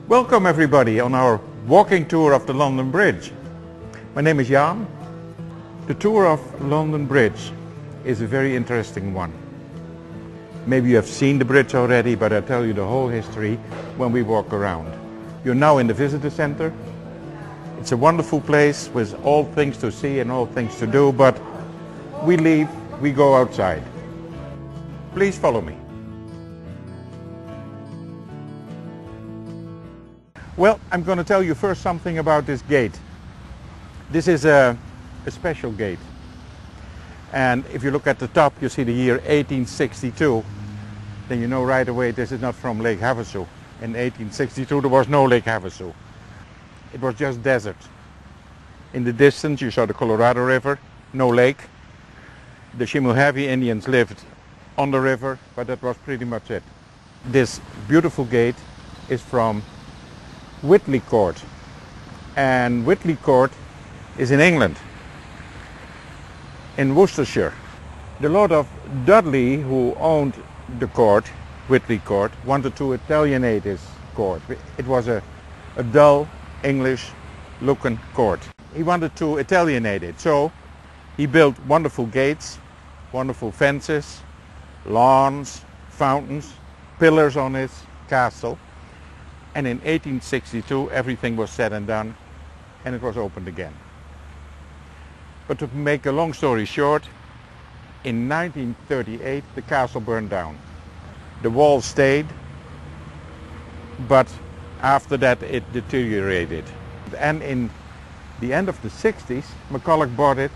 Welcome everybody on our walking tour of the London Bridge. My name is Jan. The tour of London Bridge is a very interesting one. Maybe you have seen the bridge already, but I'll tell you the whole history when we walk around. You're now in the visitor center. It's a wonderful place with all things to see and all things to do, but we leave, we go outside. Please follow me. Well, I'm going to tell you first something about this gate. This is a special gate. And if you look at the top, you see the year 1862. Then you know right away this is not from Lake Havasu. In 1862 there was no Lake Havasu. It was just desert. In the distance you saw the Colorado River, no lake. The Chemehuevi Indians lived on the river, but that was pretty much it. This beautiful gate is from Whitley Court, and Whitley Court is in England, in Worcestershire. The Lord of Dudley, who owned the court, Whitley Court, wanted to Italianate his court. It was a dull English looking court. He wanted to Italianate it, so he built wonderful gates, wonderful fences, lawns, fountains, pillars on his castle. And in 1862 everything was said and done, and it was opened again. But to make a long story short, in 1938 the castle burned down. The walls stayed, but after that it deteriorated. And in the end of the 60s, McCulloch bought it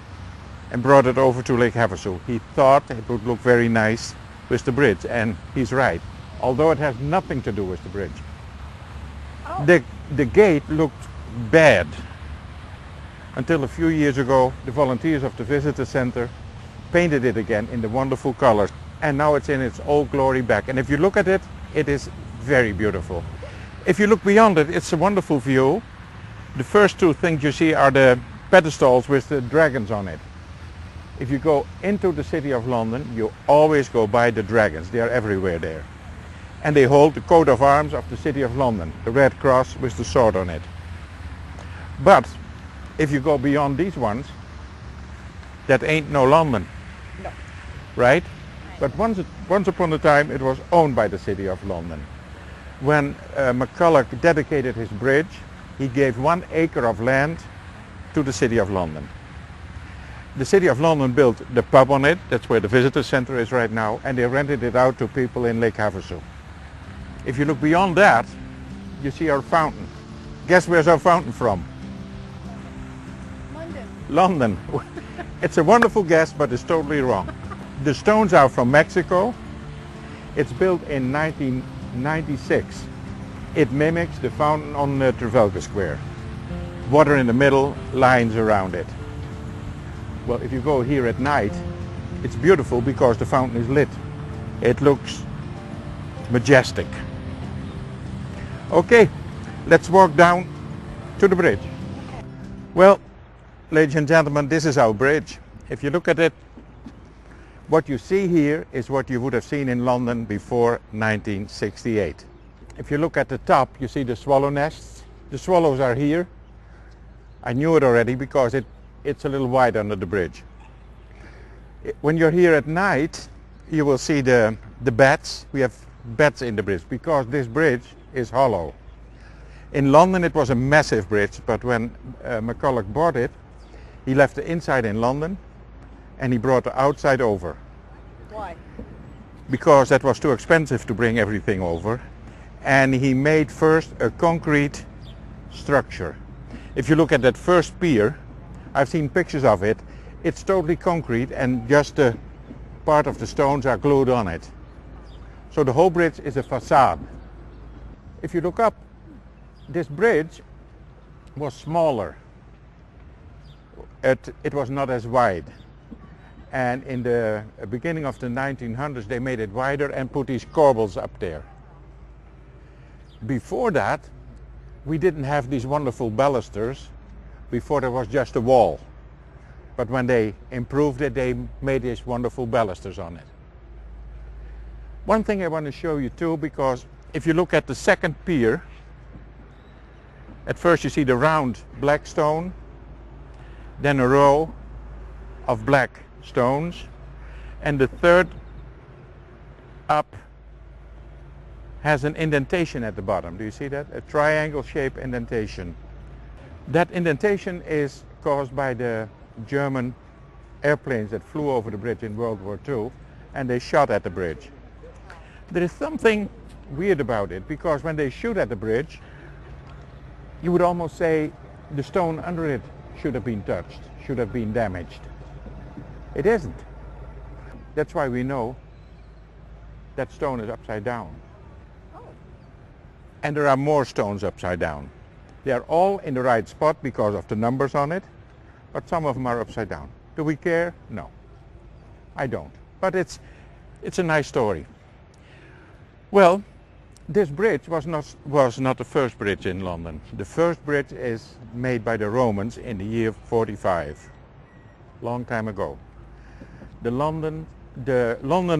and brought it over to Lake Havasu. He thought it would look very nice with the bridge, and he's right, although it has nothing to do with the bridge. The gate looked bad until a few years ago the volunteers of the visitor center painted it again in the wonderful colors, and now it's in its old glory back. And if you look at it, it is very beautiful. If you look beyond it, it's a wonderful view. The first two things you see are the pedestals with the dragons on it. If you go into the city of London, you always go by the dragons. They are everywhere there. And they hold the coat of arms of the city of London, the red cross with the sword on it. But if you go beyond these ones, that ain't no London. No. Right? But once upon a time it was owned by the city of London. When McCulloch dedicated his bridge, he gave 1 acre of land to the city of London. The city of London built the pub on it, that's where the visitor center is right now, and they rented it out to people in Lake Havasu. If you look beyond that, you see our fountain. Guess where's our fountain from? London. It's a wonderful guess, but it's totally wrong. The stones are from Mexico. It's built in 1996. It mimics the fountain on Trafalgar Square. Water in the middle, lines around it. Well, if you go here at night, it's beautiful because the fountain is lit. It looks majestic. Okay, let's walk down to the bridge. Well, ladies and gentlemen, this is our bridge. If you look at it, what you see here is what you would have seen in London before 1968. If you look at the top, you see the swallow nests. The swallows are here. I knew it already because it's a little wide under the bridge. When you're here at night, you will see the bats. We have bats in the bridge because this bridge is hollow. In London it was a massive bridge, but when McCulloch bought it, he left the inside in London and he brought the outside over. Why? Because that was too expensive to bring everything over, and he made first a concrete structure. If you look at that first pier, I've seen pictures of it, it's totally concrete and just a part of the stones are glued on it. So the whole bridge is a facade. If you look up, this bridge was smaller. It was not as wide. And in the beginning of the 1900s they made it wider and put these corbels up there. Before that, we didn't have these wonderful balusters. Before there was just a wall. But when they improved it, they made these wonderful balusters on it. One thing I want to show you too, because if you look at the second pier, At first you see the round black stone, then a row of black stones, and the third up has an indentation at the bottom. Do you see that? A triangle shaped indentation. That indentation is caused by the German airplanes that flew over the bridge in World War II, and they shot at the bridge. There is something weird about it, because when they shoot at the bridge, you would almost say the stone under it should have been touched, should have been damaged. It isn't. That's why we know that stone is upside down. And there are more stones upside down. They are all in the right spot because of the numbers on it, but some of them are upside down. Do we care? No. I don't. But it's a nice story. Well, this bridge was not the first bridge in London. The first bridge is made by the Romans in the year 45, long time ago. London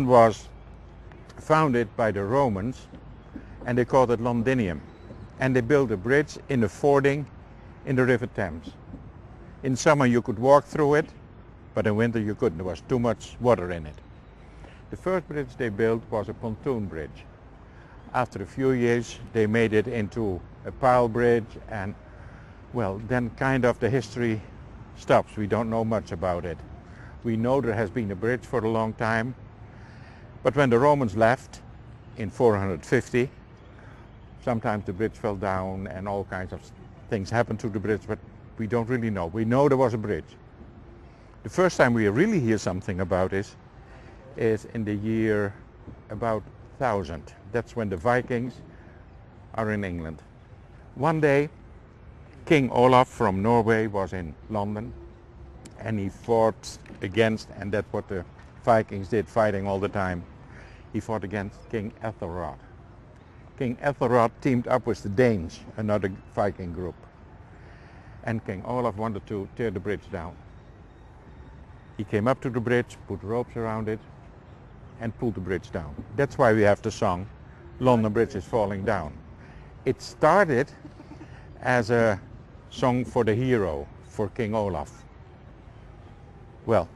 was founded by the Romans, and they called it Londinium. And they built a bridge in a fording in the River Thames. In summer you could walk through it, but in winter you couldn't. There was too much water in it. The first bridge they built was a pontoon bridge. After a few years they made it into a pile bridge, and well, then kind of the history stops. We don't know much about it. We know there has been a bridge for a long time, but when the Romans left in 450, sometimes the bridge fell down and all kinds of things happened to the bridge, but we don't really know. We know there was a bridge. The first time we really hear something about this is in the year about 1000. That's when the Vikings are in England. One day, King Olaf from Norway was in London, and he fought against, and that's what the Vikings did, fighting all the time. He fought against King Ethelred. King Ethelred teamed up with the Danes, another Viking group. And King Olaf wanted to tear the bridge down. He came up to the bridge, put ropes around it, and pulled the bridge down. That's why we have the song, London Bridge is Falling Down. It started as a song for the hero, for King Olaf. Well,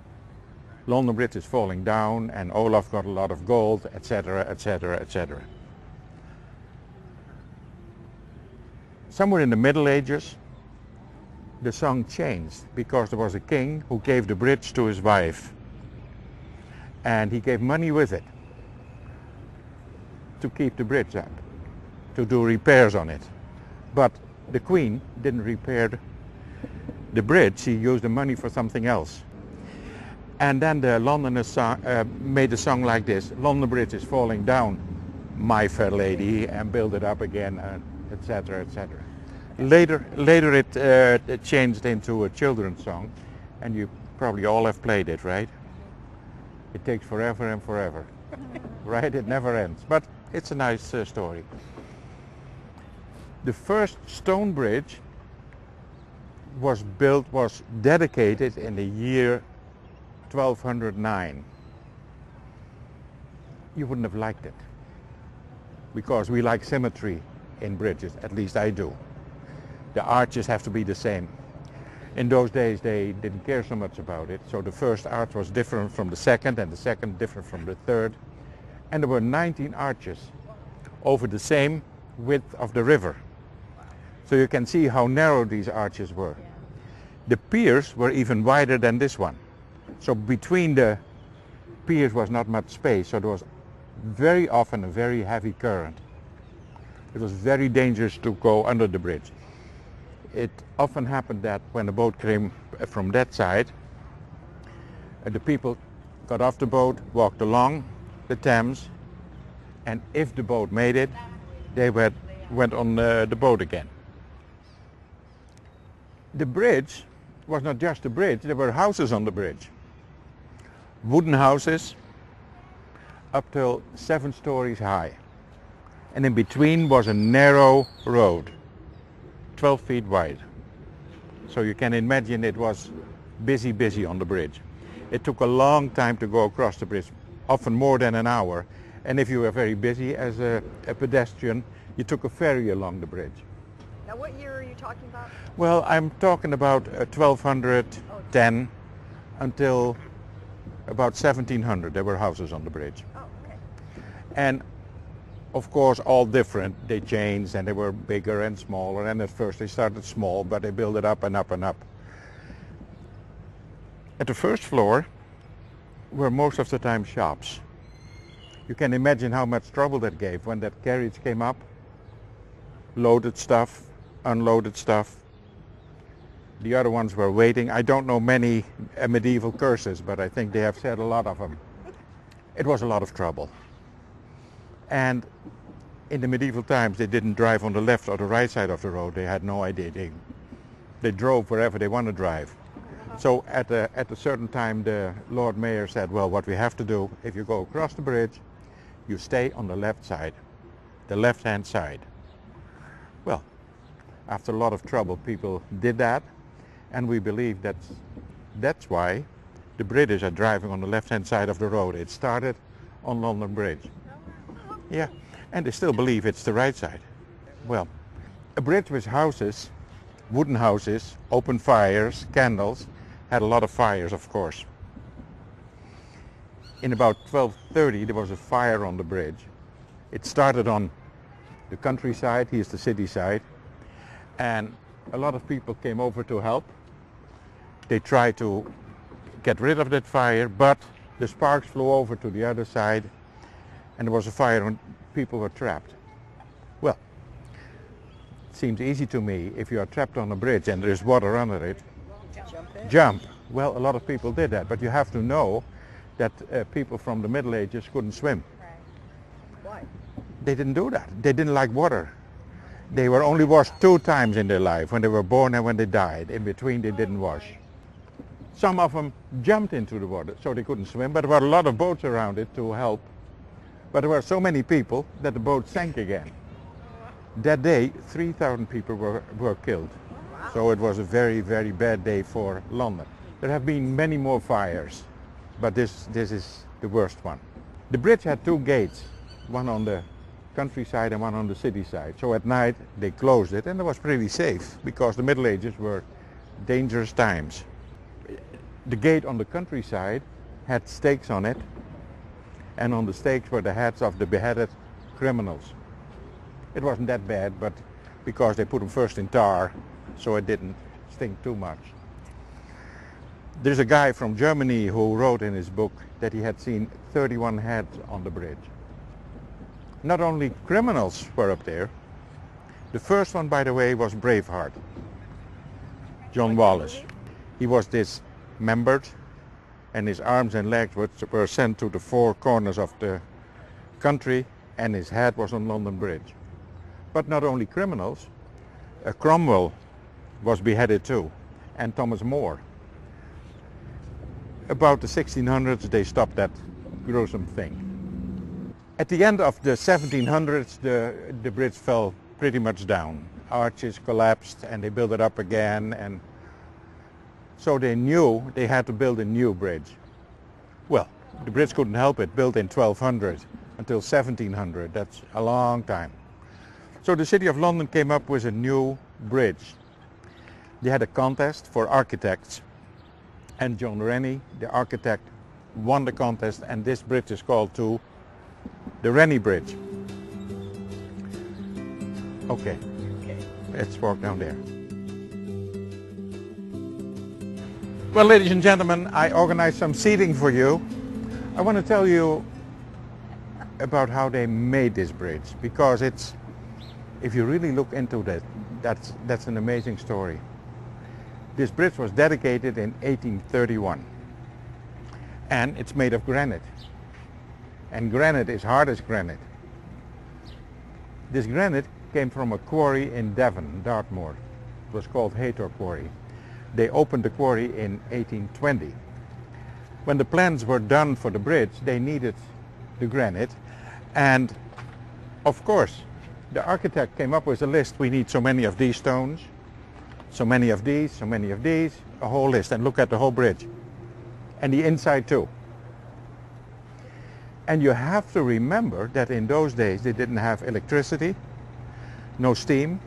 London Bridge is falling down, and Olaf got a lot of gold, etc., etc., etc. Somewhere in the Middle Ages, the song changed because there was a king who gave the bridge to his wife, and he gave money with it to keep the bridge up, to do repairs on it. But the queen didn't repair the bridge. She used the money for something else. And then the Londoners made a song like this: London Bridge is falling down, my fair lady, and build it up again, etc., etc. Later it changed into a children's song, and you probably all have played it, right? It takes forever and forever, right? It never ends, but it's a nice story. The first stone bridge was dedicated in the year 1209. You wouldn't have liked it, because we like symmetry in bridges, at least I do. The arches have to be the same. In those days they didn't care so much about it, so the first arch was different from the second, and the second different from the third. And there were 19 arches over the same width of the river. So you can see how narrow these arches were. The piers were even wider than this one. So between the piers was not much space, so there was very often a very heavy current. It was very dangerous to go under the bridge. It often happened that when a boat came from that side, the people got off the boat, walked along the Thames, and if the boat made it, they went on the boat again. The bridge was not just a bridge, there were houses on the bridge. Wooden houses up till 7 stories high. And in between was a narrow road, 12 feet wide. So you can imagine it was busy on the bridge. It took a long time to go across the bridge, often more than an hour. And if you were very busy as a pedestrian, you took a ferry along the bridge. Now, what year are you talking about? Well, I'm talking about 1210 until about 1700. There were houses on the bridge. Oh, okay. And of course, all different. They changed and they were bigger and smaller. And at first they started small, but they built it up and up and up. At the first floor were most of the time shops. You can imagine how much trouble that gave when that carriage came up, loaded stuff, unloaded stuff. The other ones were waiting. I don't know many medieval curses, but I think they have said a lot of them. It was a lot of trouble. And in the medieval times, they didn't drive on the left or the right side of the road. They had no idea. They drove wherever they want to drive. So at a certain time, the Lord Mayor said, well, what we have to do, if you go across the bridge, you stay on the left side, the left-hand side. Well, after a lot of trouble, people did that. And we believe that's why the British are driving on the left-hand side of the road. It started on London Bridge. Yeah, and they still believe it's the right side. Well, a bridge with houses, wooden houses, open fires, candles, had a lot of fires, of course. In about 1230, there was a fire on the bridge. It started on the countryside, here's the city side, and a lot of people came over to help. They tried to get rid of that fire, but the sparks flew over to the other side, and there was a fire and people were trapped. Well, it seems easy to me. If you are trapped on a bridge and there's water under it, jump. Well, a lot of people did that, but you have to know that people from the Middle Ages couldn't swim. Why? They didn't do that. They didn't like water. They were only washed 2 times in their life, when they were born and when they died. In between, they didn't wash. Some of them jumped into the water, so they couldn't swim, but there were a lot of boats around it to help. But there were so many people that the boat sank again. That day, 3,000 people were killed. Wow. So it was a very, very bad day for London. There have been many more fires, but this is the worst one. The bridge had 2 gates, one on the countryside and one on the city side. So at night they closed it, and it was pretty safe because the Middle Ages were dangerous times. The gate on the countryside had stakes on it, and on the stakes were the heads of the beheaded criminals. It wasn't that bad, but because they put them first in tar, so it didn't stink too much. There's a guy from Germany who wrote in his book that he had seen 31 heads on the bridge. Not only criminals were up there. The first one, by the way, was Braveheart, John Wallace. He was dismembered, and his arms and legs were sent to the 4 corners of the country, and his head was on London Bridge. But not only criminals, Cromwell was beheaded too, and Thomas More. About the 1600s, they stopped that gruesome thing. At the end of the 1700s, the bridge fell pretty much down. Arches collapsed and they built it up again, and so they knew they had to build a new bridge. Well, the bridge couldn't help it, built in 1200 until 1700. That's a long time. So the City of London came up with a new bridge. They had a contest for architects, and John Rennie, the architect, won the contest, and this bridge is called too the Rennie Bridge. Okay, let's walk down there. Well, ladies and gentlemen, I organized some seating for you. I want to tell you about how they made this bridge, because if you really look into that, that's an amazing story. This bridge was dedicated in 1831, and it's made of granite. And granite is hard as granite. This granite came from a quarry in Devon, Dartmoor. It was called Haytor Quarry. They opened the quarry in 1820. When the plans were done for the bridge, they needed the granite, and of course the architect came up with a list. We need so many of these stones, so many of these, so many of these, a whole list, and look at the whole bridge. And the inside too. And you have to remember that in those days they didn't have electricity, no steam,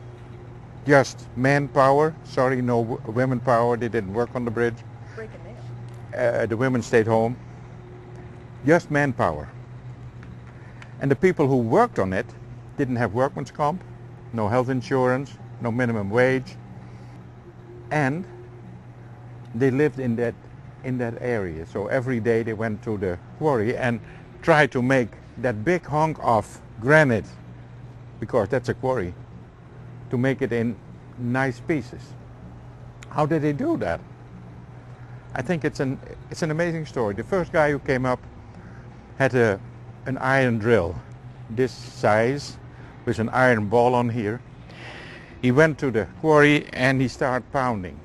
Just manpower. Sorry, no women power. They didn't work on the bridge. Breaking nail. The women stayed home. Just manpower. And the people who worked on it didn't have workman's comp, no health insurance, no minimum wage, and they lived in that area. So every day they went to the quarry and tried to make that big hunk of granite, because that's a quarry, to make it in nice pieces. How did they do that? I think it's an amazing story. The first guy who came up had an iron drill this size with an iron ball on here. He went to the quarry and he started pounding.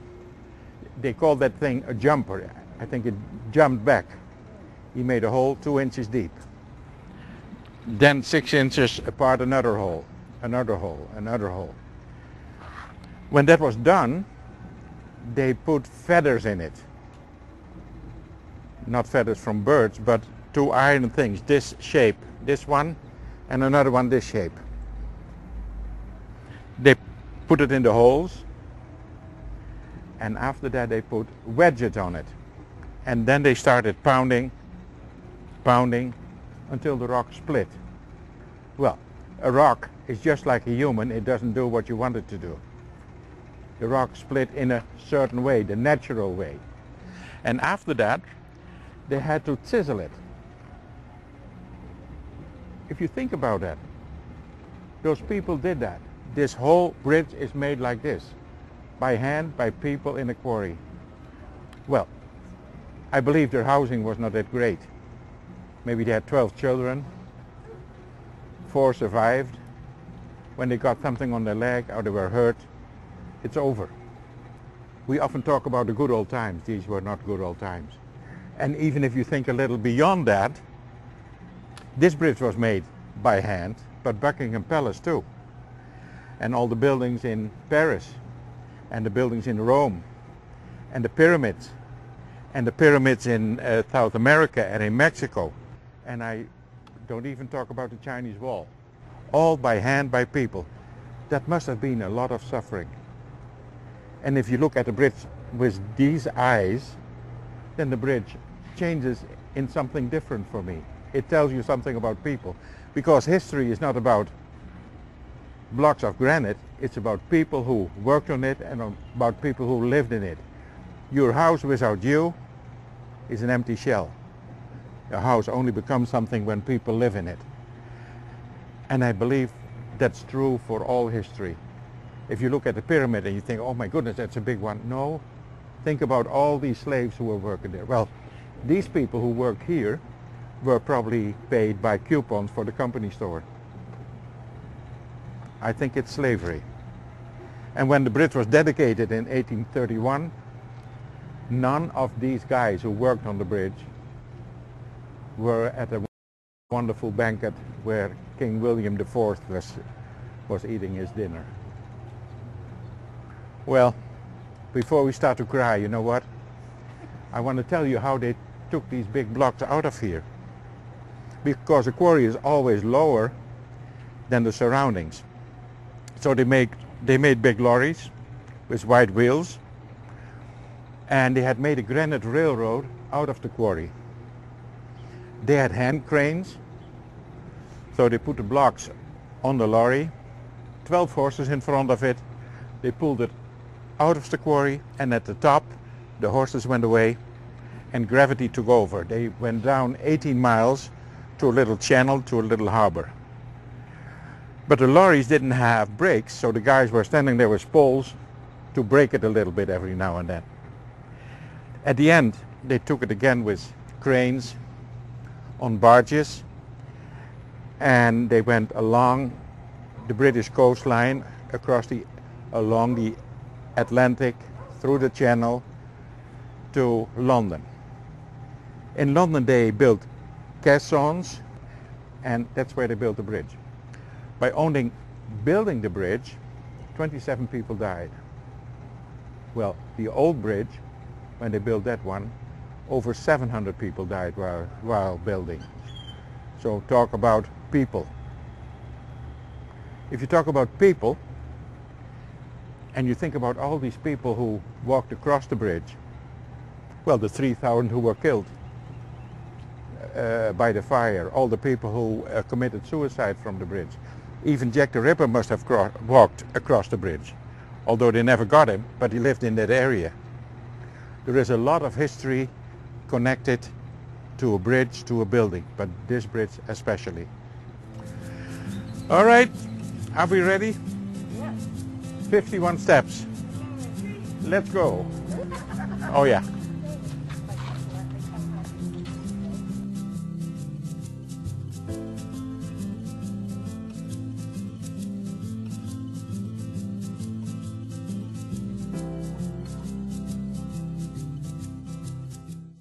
They called that thing a jumper. I think it jumped back. He made a hole 2 inches deep. Then 6 inches apart, another hole, another hole, another hole. When that was done, they put feathers in it. Not feathers from birds, but 2 iron things, this shape, this one, and another one this shape. They put it in the holes, and after that they put wedges on it. And then they started pounding until the rock split. Well, a rock is just like a human. It doesn't do what you want it to do. The rock split in a certain way, the natural way. And after that, they had to chisel it. If you think about that, those people did that. This whole bridge is made like this, by hand, by people in a quarry. Well, I believe their housing was not that great. Maybe they had 12 children, 4 survived. When they got something on their leg or they were hurt, it's over. We often talk about the good old times. These were not good old times. And even if you think a little beyond that, this bridge was made by hand, but Buckingham Palace too. And all the buildings in Paris, and the buildings in Rome, and the pyramids in South America and in Mexico. And I don't even talk about the Chinese wall. All by hand, by people. That must have been a lot of suffering. And if you look at the bridge with these eyes, then the bridge changes in something different for me. It tells you something about people. Because history is not about blocks of granite, it's about people who worked on it and about people who lived in it. Your house without you is an empty shell. A house only becomes something when people live in it. And I believe that's true for all history. If you look at the pyramid and you think, oh my goodness, that's a big one. No, think about all these slaves who were working there. Well, these people who work here were probably paid by coupons for the company store. I think it's slavery. And when the bridge was dedicated in 1831, none of these guys who worked on the bridge were at a wonderful banquet where King William IV was eating his dinner. Well, before we start to cry, you know what? I want to tell you how they took these big blocks out of here. Because the quarry is always lower than the surroundings. So they made big lorries with wide wheels, and they had made a granite railroad out of the quarry. They had hand cranes, so they put the blocks on the lorry, 12 horses in front of it. They pulled it out of the quarry, and at the top the horses went away and gravity took over. They went down 18 miles to a little channel, to a little harbor. But the lorries didn't have brakes, so the guys were standing there with poles to brake it a little bit every now and then. At the end, they took it again with cranes on barges, and they went along the British coastline, along the Atlantic, through the Channel to London. In London they built caissons, and that's where they built the bridge. By only building the bridge, 27 people died. Well, the old bridge, when they built that one, over 700 people died while building. So talk about people. If you talk about people, And you think about all these people who walked across the bridge. Well, the 3,000 who were killed by the fire, all the people who committed suicide from the bridge. Even Jack the Ripper must have walked across the bridge, although they never got him, but he lived in that area. There is a lot of history connected to a bridge, to a building, but this bridge especially. All right, are we ready? Yeah. 51 steps. Let's go. Oh yeah.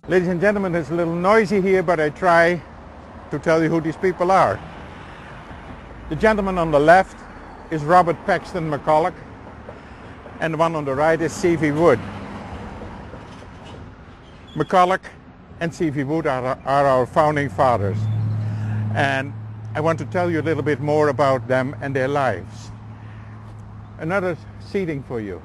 Ladies and gentlemen, it's a little noisy here, but I try to tell you who these people are. The gentleman on the left is Robert Paxton McCulloch, and the one on the right is C.V. Wood. McCulloch and C.V. Wood are our founding fathers, and I want to tell you a little bit more about them and their lives. Another seating for you.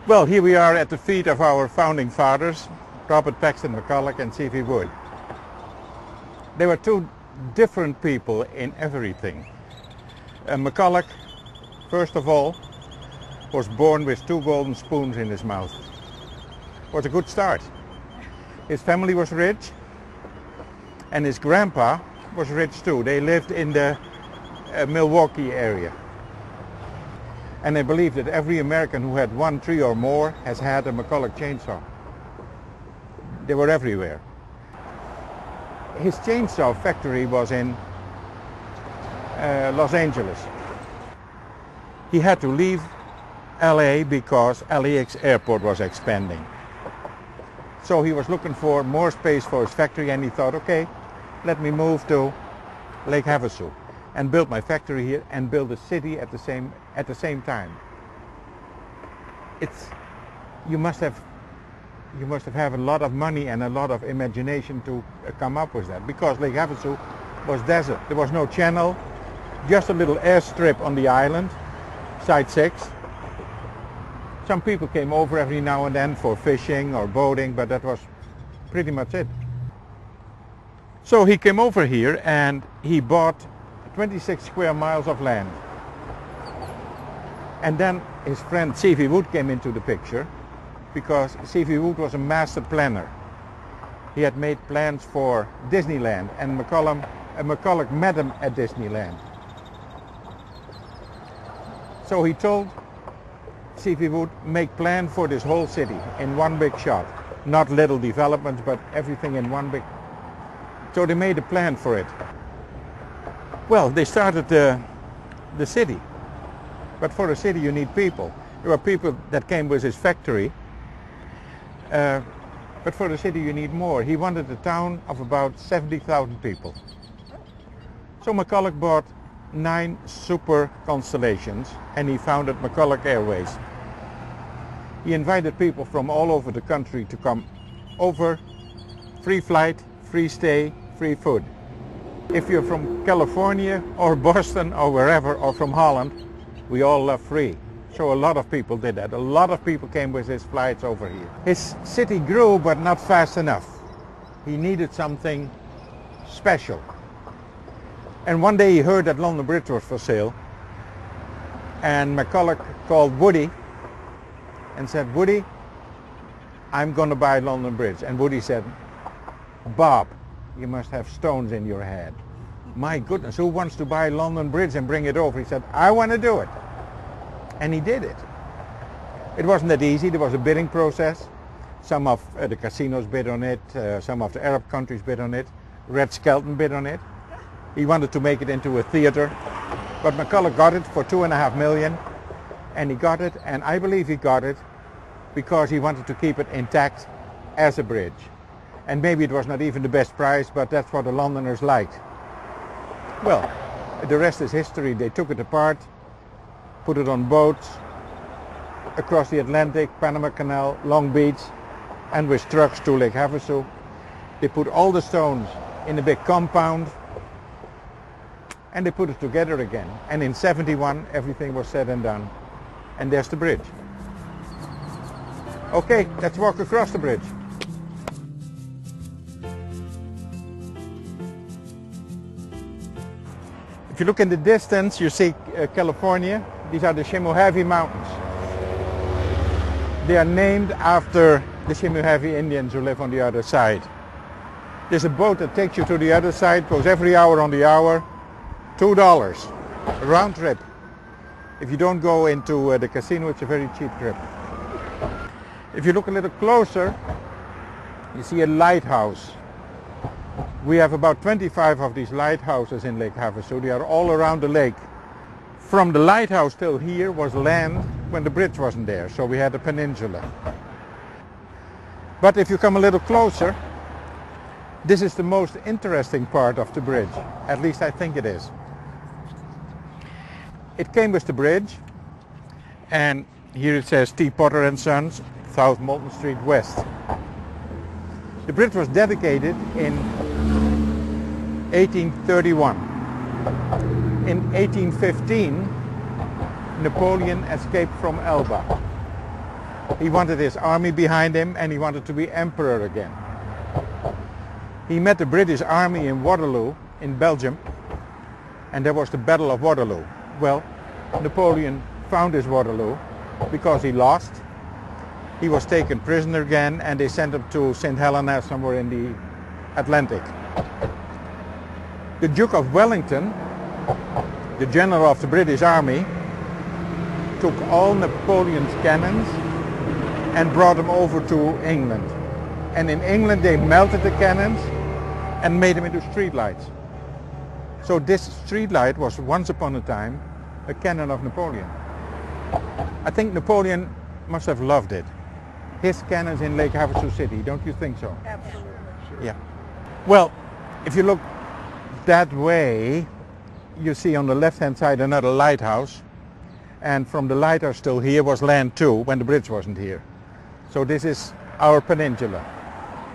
Well, here we are at the feet of our founding fathers, Robert Paxton McCulloch and C.V. Wood. They were two different people in everything. McCulloch, first of all, was born with 2 golden spoons in his mouth. It was a good start. His family was rich, and his grandpa was rich too. They lived in the Milwaukee area. And I believe that every American who had 1 tree or more has had a McCulloch chainsaw. They were everywhere. His chainsaw factory was in Los Angeles. He had to leave LA because LAX airport was expanding. So he was looking for more space for his factory, and he thought, okay, let me move to Lake Havasu and build my factory here and build a city at the same time. You must have had a lot of money and a lot of imagination to come up with that, because Lake Havasu was desert. There was no channel, just a little airstrip on the island, Site 6. Some people came over every now and then for fishing or boating, but that was pretty much it. So he came over here and he bought 26 square miles of land. And then his friend C.V. Wood came into the picture, because C.V. Wood was a master planner. He had made plans for Disneyland, and McCulloch met him at Disneyland. So he told C.V. Wood, make plan for this whole city in one big shot. Not little developments, but everything in one big. So they made a plan for it. Well, they started the city. But for a city you need people. There were people that came with his factory. But for the city you need more. He wanted a town of about 70,000 people. So McCulloch bought 9 super constellations, and he founded McCulloch Airways. He invited people from all over the country to come over. Free flight, free stay, free food. If you're from California or Boston or wherever, or from Holland, we all love free. So a lot of people did that. A lot of people came with his flights over here. His city grew, but not fast enough. He needed something special. And one day he heard that London Bridge was for sale. And McCulloch called Woody and said, Woody, I'm going to buy London Bridge. And Woody said, Bob, you must have stones in your head. My goodness, who wants to buy London Bridge and bring it over? He said, I want to do it. And he did it. It wasn't that easy. There was a bidding process. Some of the casinos bid on it. Some of the Arab countries bid on it. Red Skelton bid on it. He wanted to make it into a theater. But McCulloch got it for $2.5 million. And he got it, and I believe he got it because he wanted to keep it intact as a bridge. And maybe it was not even the best price, but that's what the Londoners liked. Well, the rest is history. They took it apart, put it on boats across the Atlantic, Panama Canal, Long Beach, and with trucks to Lake Havasu. They put all the stones in a big compound, and they put it together again. And in 71 everything was said and done, and there's the bridge. Okay, let's walk across the bridge. If you look in the distance, you see California. These are the Chemehuevi Mountains. They are named after the Chemehuevi Indians who live on the other side. There's a boat that takes you to the other side, goes every hour on the hour, $2, a round trip. If you don't go into the casino, it's a very cheap trip. If you look a little closer, you see a lighthouse. We have about 25 of these lighthouses in Lake Havasu. They are all around the lake. From the lighthouse till here was land when the bridge wasn't there, so we had a peninsula. But if you come a little closer, this is the most interesting part of the bridge. At least I think it is. It came with the bridge, and here it says T. Potter and Sons, South Moulton Street West. The bridge was dedicated in 1831. In 1815, Napoleon escaped from Elba. He wanted his army behind him, and he wanted to be emperor again. He met the British army in Waterloo, in Belgium, and there was the Battle of Waterloo. Well, Napoleon found his Waterloo because he lost. He was taken prisoner again, and they sent him to St. Helena, somewhere in the Atlantic. The Duke of Wellington, the general of the British Army, took all Napoleon's cannons and brought them over to England. And in England they melted the cannons and made them into streetlights. So this streetlight was once upon a time a cannon of Napoleon. I think Napoleon must have loved it. His cannons in Lake Havasu City, don't you think so? Absolutely. Sure. Yeah. Well, if you look that way, you see on the left-hand side another lighthouse, and from the lighthouse till here was land too, when the bridge wasn't here. So this is our peninsula.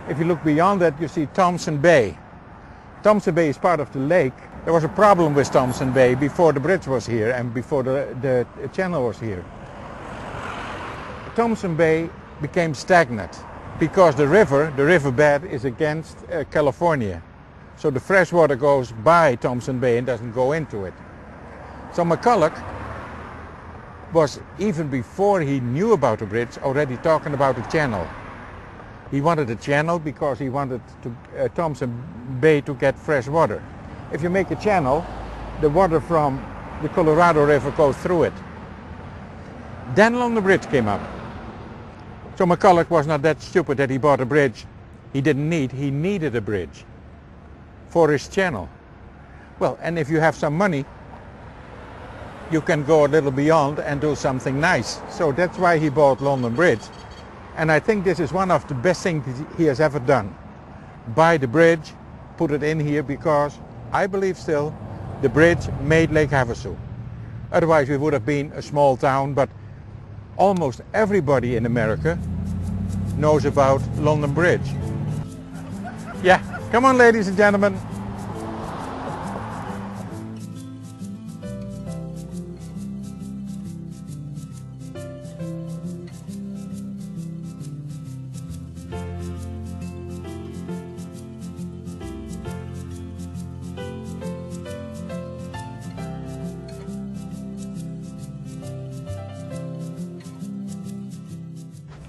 If you look beyond that, you see Thompson Bay. Thompson Bay is part of the lake. There was a problem with Thompson Bay before the bridge was here and before the channel was here. Thompson Bay became stagnant because the riverbed is against California. So the fresh water goes by Thompson Bay and doesn't go into it. So McCulloch was, even before he knew about the bridge, already talking about a channel. He wanted a channel because he wanted Thompson Bay to get fresh water. If you make a channel, the water from the Colorado River goes through it. Then along the bridge came up. So McCulloch was not that stupid that he bought a bridge he didn't need. He needed a bridge for his channel. Well, and if you have some money, you can go a little beyond and do something nice. So that's why he bought London Bridge. And I think this is one of the best things he has ever done. Buy the bridge, put it in here, because I believe still the bridge made Lake Havasu. Otherwise we would have been a small town, but almost everybody in America knows about London Bridge. Yeah, come on ladies and gentlemen.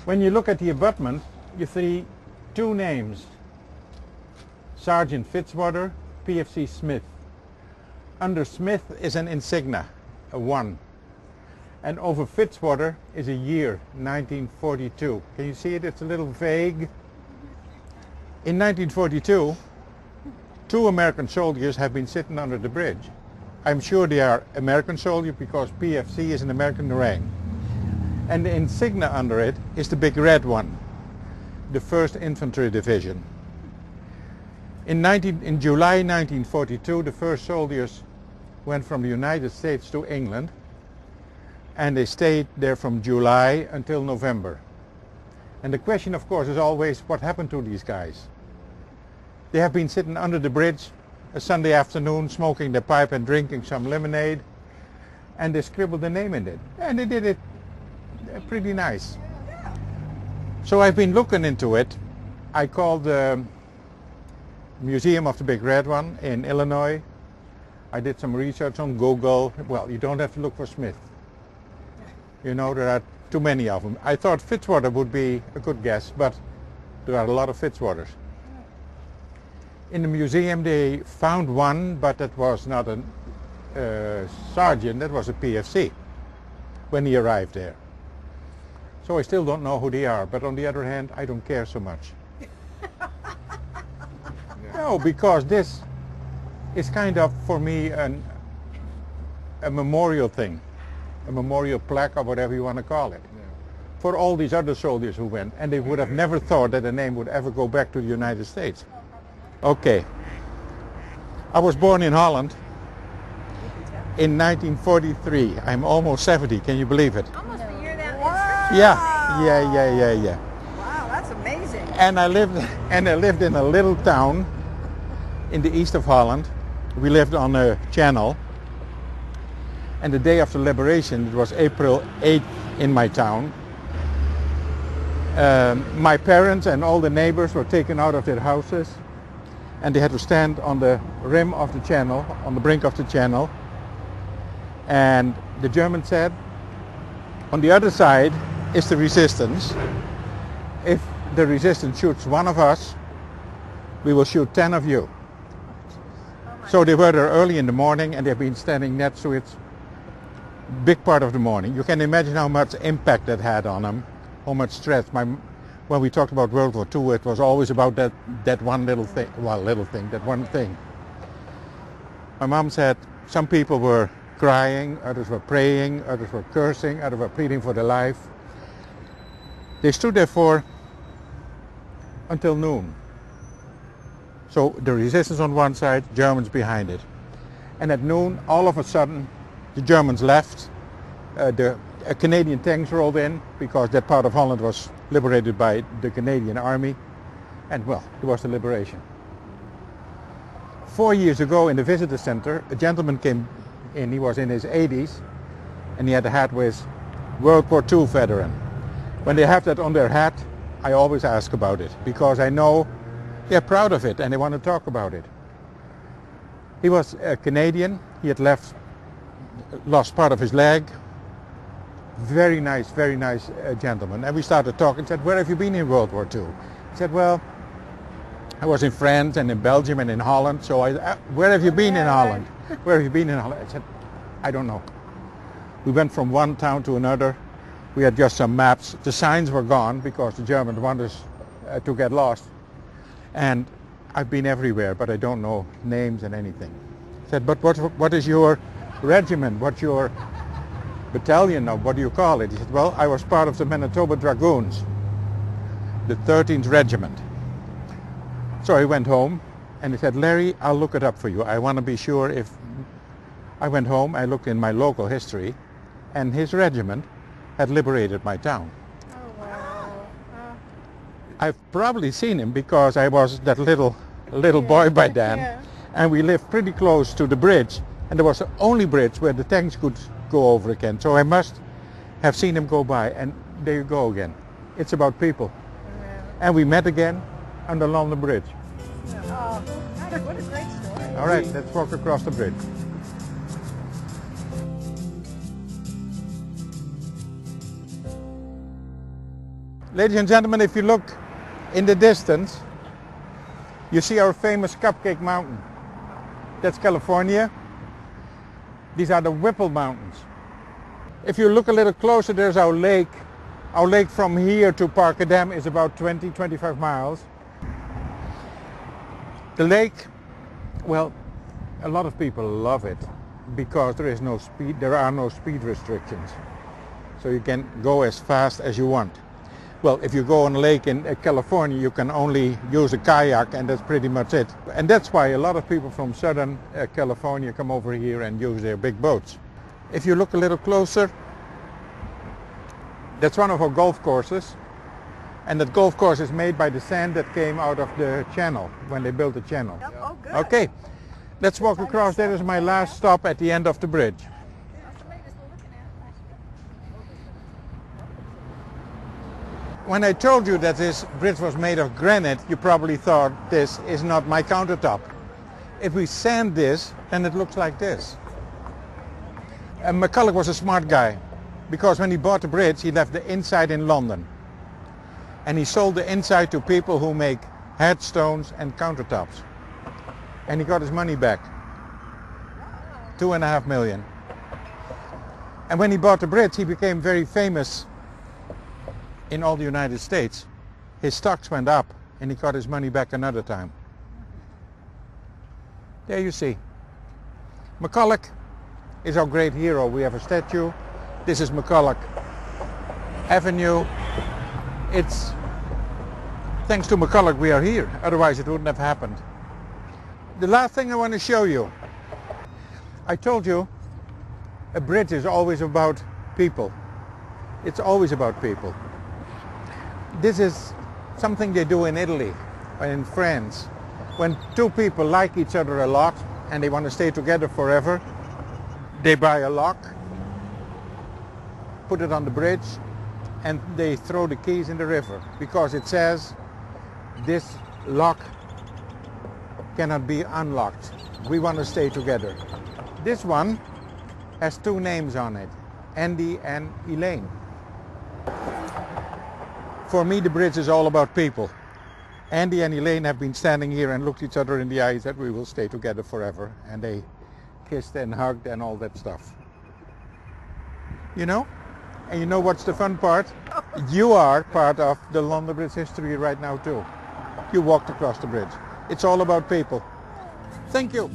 When you look at the abutment, you see two names, Sergeant Fitzwater, PFC Smith. Under Smith is an insignia, a 1. And over Fitzwater is a year, 1942. Can you see it? It's a little vague. In 1942, 2 American soldiers have been sitting under the bridge. I'm sure they are American soldiers because PFC is an American rank. And the insignia under it is the big red one, the 1st Infantry Division. In July 1942, the first soldiers went from the United States to England, and they stayed there from July until November. And the question, of course, is always, what happened to these guys? They have been sitting under the bridge a Sunday afternoon smoking their pipe and drinking some lemonade, and they scribbled the name in it, and they did it pretty nice. So I've been looking into it. I called the Museum of the Big Red One in Illinois. I did some research on Google. Well, you don't have to look for Smith. You know, there are too many of them. I thought Fitzwater would be a good guess, but there are a lot of Fitzwaters. In the museum they found one, but that was not a sergeant, that was a PFC when he arrived there. So I still don't know who they are, but on the other hand, I don't care so much. No, because this is kind of, for me, a memorial thing, a memorial plaque or whatever you want to call it, for all these other soldiers who went, and they would have never thought that the name would ever go back to the United States. Okay, I was born in Holland in 1943. I'm almost 70, can you believe it? Almost a year that Wow. Yeah. Wow, that's amazing. And I lived in a little town in the east of Holland. We lived on a channel, and the day after liberation, it was April 8th in my town. My parents and all the neighbors were taken out of their houses, and they had to stand on the rim of the channel, on the brink of the channel. And the Germans said, on the other side is the resistance. If the resistance shoots one of us, we will shoot 10 of you. So they were there early in the morning, and they've been standing next to it big part of the morning. You can imagine how much impact that had on them, how much stress. When we talked about World War II, it was always about that one little thing, that one thing. My mom said some people were crying, others were praying, others were cursing, others were pleading for their life. They stood there until noon. So the resistance on one side, Germans behind it. And at noon, all of a sudden, the Germans left. Canadian tanks rolled in, because that part of Holland was liberated by the Canadian army. And well, it was the liberation. 4 years ago in the visitor center, a gentleman came in. He was in his 80s, and he had a hat with World War II veteran. When they have that on their hat, I always ask about it, because I know they're proud of it and they want to talk about it. He was a Canadian. He had lost part of his leg. Very nice gentleman. And we started talking. Said, "Where have you been in World War II?" He said, "Well, I was in France and in Belgium and in Holland." So "Where have you been in Holland? Where have you been in Holland?" I said, "I don't know. We went from one town to another. We had just some maps. The signs were gone because the Germans wanted us to get lost. And I've been everywhere, but I don't know names and anything." I said, "But what is your regiment? What's your battalion, or what do you call it?" He said, "Well, I was part of the Manitoba Dragoons, the 13th Regiment." So I went home, and he said, "Larry, I'll look it up for you. I want to be sure if..." I went home, I looked in my local history, and his regiment had liberated my town. Oh, wow. I've probably seen him because I was that little boy by then, Yeah. and we lived pretty close to the bridge, and there was the only bridge where the tanks could go over again. So I must have seen him go by, and there you go again. It's about people. Yeah. And we met again on the London Bridge. Oh, what a great story. All right, let's walk across the bridge. Ladies and gentlemen, if you look in the distance, you see our famous Cupcake Mountain. That's California. These are the Whipple Mountains. If you look a little closer, there's our lake. Our lake from here to Parker Dam is about 20-25 miles. The lake, well, a lot of people love it because there are no speed restrictions. So you can go as fast as you want. Well, if you go on a lake in California, you can only use a kayak, and that's pretty much it. And that's why a lot of people from southern California come over here and use their big boats. If you look a little closer, that's one of our golf courses. And that golf course is made by the sand that came out of the channel when they built the channel. Oh, good. Okay, Let's walk across. That is my last stop at the end of the bridge. That's the latest we're looking at. When I told you that this bridge was made of granite, you probably thought this is not my countertop. If we sand this, then it looks like this. And McCulloch was a smart guy, because when he bought the bridge, he left the inside in London. And he sold the inside to people who make headstones and countertops. And he got his money back. 2.5 million. And when he bought the bridge, he became very famous in all the United States. His stocks went up and he got his money back another time. There you see. McCulloch is our great hero. We have a statue. This is McCulloch Avenue. It's thanks to McCulloch we are here. Otherwise it wouldn't have happened. The last thing I want to show you. I told you a bridge is always about people. It's always about people. This is something they do in Italy and in France. When two people like each other a lot and they want to stay together forever, they buy a lock, put it on the bridge, and they throw the keys in the river because it says this lock cannot be unlocked. We want to stay together. This one has two names on it, Andy and Elaine. For me, the bridge is all about people. Andy and Elaine have been standing here and looked each other in the eyes that we will stay together forever. And they kissed and hugged and all that stuff. You know? And you know what's the fun part? You are part of the London Bridge history right now too. You walked across the bridge. It's all about people. Thank you.